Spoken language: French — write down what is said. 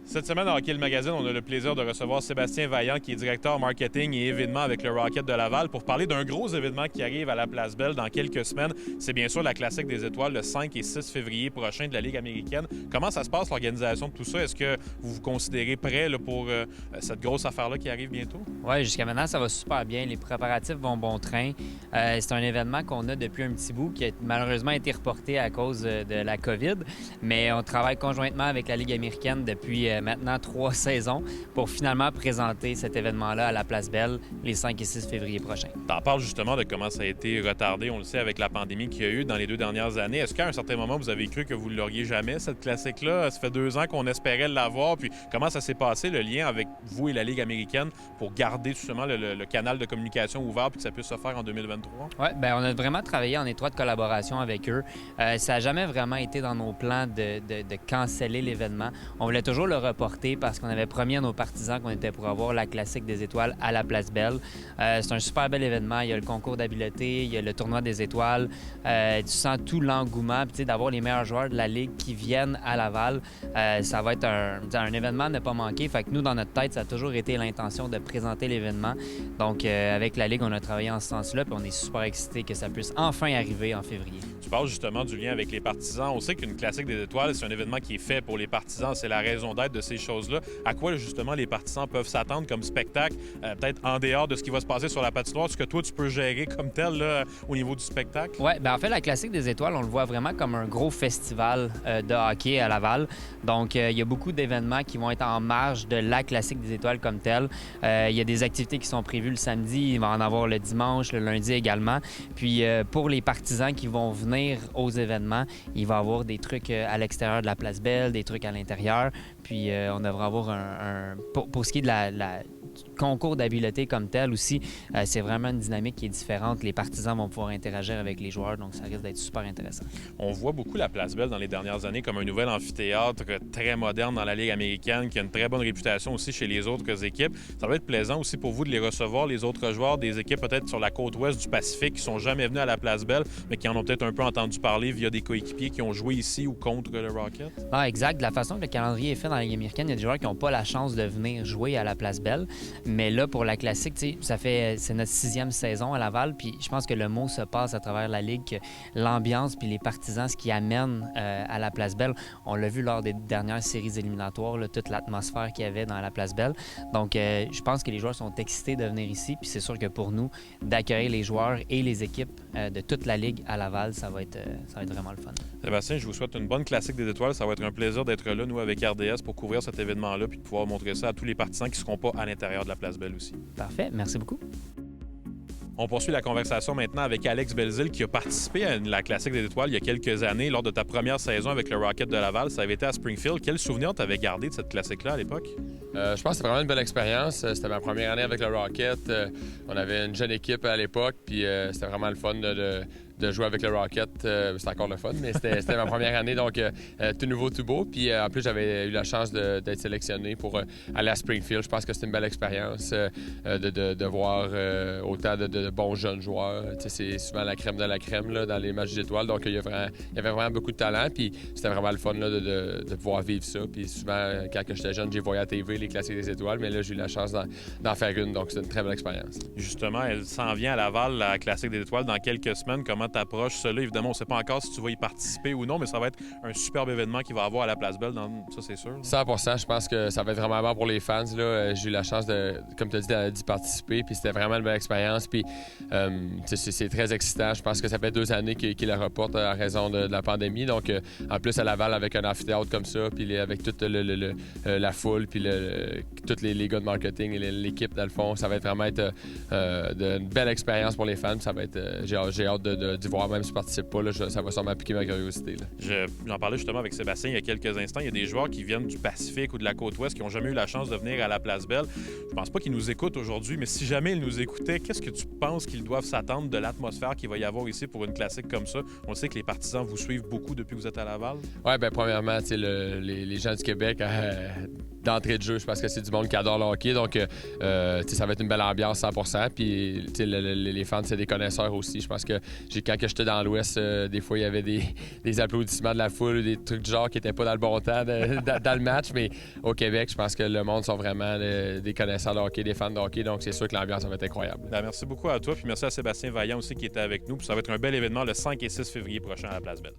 Cette semaine, à Hockey le Magazine, on a le plaisir de recevoir Sébastien Vaillant, qui est directeur marketing et événements avec le Rocket de Laval, pour parler d'un gros événement qui arrive à la Place Belle dans quelques semaines. C'est bien sûr la Classique des Étoiles, le 5 et 6 février prochain de la Ligue américaine. Comment ça se passe, l'organisation de tout ça? Est-ce que vous vous considérez prêt là, pour cette grosse affaire-là qui arrive bientôt? Oui, jusqu'à maintenant, ça va super bien. Les préparatifs vont bon train. C'est un événement qu'on a depuis un petit bout qui a malheureusement été reporté à cause de la COVID, mais on travaille conjointement avec la Ligue américaine depuis maintenant 3 saisons pour finalement présenter cet événement-là à la Place Belle les 5 et 6 février prochains. T'en parles justement de comment ça a été retardé, on le sait, avec la pandémie qu'il y a eu dans les 2 dernières années. Est-ce qu'à un certain moment, vous avez cru que vous ne l'auriez jamais, cette classique-là? Ça fait 2 ans qu'on espérait l'avoir. Puis comment ça s'est passé, le lien avec vous et la Ligue américaine, pour garder justement le canal de communication ouvert puis que ça puisse se faire en 2023? Oui, bien, on a vraiment travaillé en étroite collaboration avec eux. Ça n'a jamais vraiment été dans nos plans de canceller l'événement. On voulait toujours le reporter parce qu'on avait promis à nos partisans qu'on était pour avoir la Classique des Étoiles à la Place Belle. C'est un super bel événement. Il y a le concours d'habileté, il y a le tournoi des étoiles. Tu sens tout l'engouement. Puis, d'avoir les meilleurs joueurs de la Ligue qui viennent à Laval, ça va être un événement à ne pas manquer. Fait que nous, dans notre tête, ça a toujours été l'intention de présenter l'événement. Donc, avec la Ligue, on a travaillé en ce sens-là, puis on est super excités que ça puisse enfin arriver en février. Tu parles justement du lien avec les partisans. On sait qu'une Classique des Étoiles, c'est un événement qui est fait pour les partisans. C'est la raison d'être de ces choses-là. À quoi, justement, les partisans peuvent s'attendre comme spectacle, peut-être en dehors de ce qui va se passer sur la patinoire, ce que toi, tu peux gérer comme tel là, au niveau du spectacle? Oui, bien en fait, la Classique des Étoiles, on le voit vraiment comme un gros festival de hockey à Laval. Donc, il y a beaucoup d'événements qui vont être en marge de la Classique des Étoiles comme telle. Il y a des activités qui sont prévues le samedi, il va en avoir le dimanche, le lundi également. Puis, pour les partisans qui vont venir aux événements, il va y avoir des trucs à l'extérieur de la Place Belle, des trucs à l'intérieur. Puis, on devrait avoir pour ce qui est de la concours d'habileté comme tel aussi, c'est vraiment une dynamique qui est différente. Les partisans vont pouvoir interagir avec les joueurs, donc ça risque d'être super intéressant. On voit beaucoup la Place Belle dans les dernières années comme un nouvel amphithéâtre très moderne dans la Ligue américaine, qui a une très bonne réputation aussi chez les autres équipes. Ça va être plaisant aussi pour vous de les recevoir, les autres joueurs des équipes peut-être sur la côte ouest du Pacifique qui sont jamais venus à la Place Belle, mais qui en ont peut-être un peu entendu parler via des coéquipiers qui ont joué ici ou contre le Rocket. Ah, exact. De la façon que le calendrier est fait dans la Ligue américaine, il y a des joueurs qui n'ont pas la chance de venir jouer à la Place Belle. Mais là, pour la Classique, c'est notre 6e saison à Laval, puis je pense que le mot se passe à travers la Ligue, que l'ambiance puis les partisans, ce qui amène à la Place Belle, on l'a vu lors des dernières séries éliminatoires, là, toute l'atmosphère qu'il y avait dans la Place Belle. Donc, je pense que les joueurs sont excités de venir ici, puis c'est sûr que pour nous, d'accueillir les joueurs et les équipes de toute la Ligue à Laval, ça va être vraiment le fun. Sébastien, je vous souhaite une bonne Classique des Étoiles. Ça va être un plaisir d'être là, nous, avec RDS, pour couvrir cet événement-là puis de pouvoir montrer ça à tous les partisans qui ne seront pas à l'intérieur de la Place Belle aussi. Parfait, merci beaucoup. On poursuit la conversation maintenant avec Alex Belzile, qui a participé à la Classique des Étoiles il y a quelques années, lors de ta première saison avec le Rocket de Laval. Ça avait été à Springfield. Quel souvenir t'avais gardé de cette classique-là à l'époque? Je pense que c'était vraiment une belle expérience. C'était ma première année avec le Rocket. On avait une jeune équipe à l'époque, puis c'était vraiment le fun de jouer avec le Rocket. C'était encore le fun, mais c'était ma première année, donc tout nouveau, tout beau. Puis en plus, j'avais eu la chance d'être sélectionné pour aller à Springfield. Je pense que c'était une belle expérience de voir autant de bons jeunes joueurs. C'est souvent la crème de la crème là, dans les matchs d'étoiles, donc il y avait vraiment beaucoup de talent. Puis c'était vraiment le fun là, de pouvoir vivre ça. Puis souvent, quand j'étais jeune, j'ai voyé à la TV les Classiques des Étoiles, mais là, j'ai eu la chance d'en faire une, donc c'est une très belle expérience. Justement, elle s'en vient à Laval, la Classique des Étoiles, dans quelques semaines. Comment t'approches cela? Évidemment, on ne sait pas encore si tu vas y participer ou non, mais ça va être un superbe événement qu'il va avoir à la Place Belle, ça c'est sûr. 100%, je pense que ça va être vraiment bon pour les fans. Là. J'ai eu la chance, comme tu as dit, d'y participer, puis c'était vraiment une belle expérience. Puis c'est très excitant. Je pense que ça fait 2 années qu'il la reporte à raison de la pandémie. Donc, en plus, à Laval, avec un amphithéâtre comme ça, puis avec toute la foule, puis tous les gars de marketing et l'équipe, dans le fond, ça va être vraiment une belle expérience pour les fans. Ça va être, j'ai hâte d'y voir, même si je ne participe pas. Là, ça va sûrement piquer ma curiosité. J'en parlais justement avec Sébastien il y a quelques instants. Il y a des joueurs qui viennent du Pacifique ou de la Côte-Ouest qui n'ont jamais eu la chance de venir à la Place Belle. Je pense pas qu'ils nous écoutent aujourd'hui, mais si jamais ils nous écoutaient, qu'est-ce que tu penses qu'ils doivent s'attendre de l'atmosphère qu'il va y avoir ici pour une classique comme ça? On sait que les partisans vous suivent beaucoup depuis que vous êtes à Laval. Oui, bien premièrement, les gens du Québec d'entrée de jeu. Je pense que c'est du monde qui adore le hockey. Donc, ça va être une belle ambiance 100%. Puis, les fans, c'est des connaisseurs aussi. Je pense que quand j'étais dans l'Ouest, des fois, il y avait des applaudissements de la foule, des trucs du genre qui n'étaient pas dans le bon temps dans le match. Mais au Québec, je pense que le monde sont vraiment des connaisseurs de hockey, des fans de hockey. Donc, c'est sûr que l'ambiance va être incroyable. Merci beaucoup à toi. Puis merci à Sébastien Vaillant aussi qui était avec nous. Puis ça va être un bel événement le 5 et 6 février prochain à la Place Belle.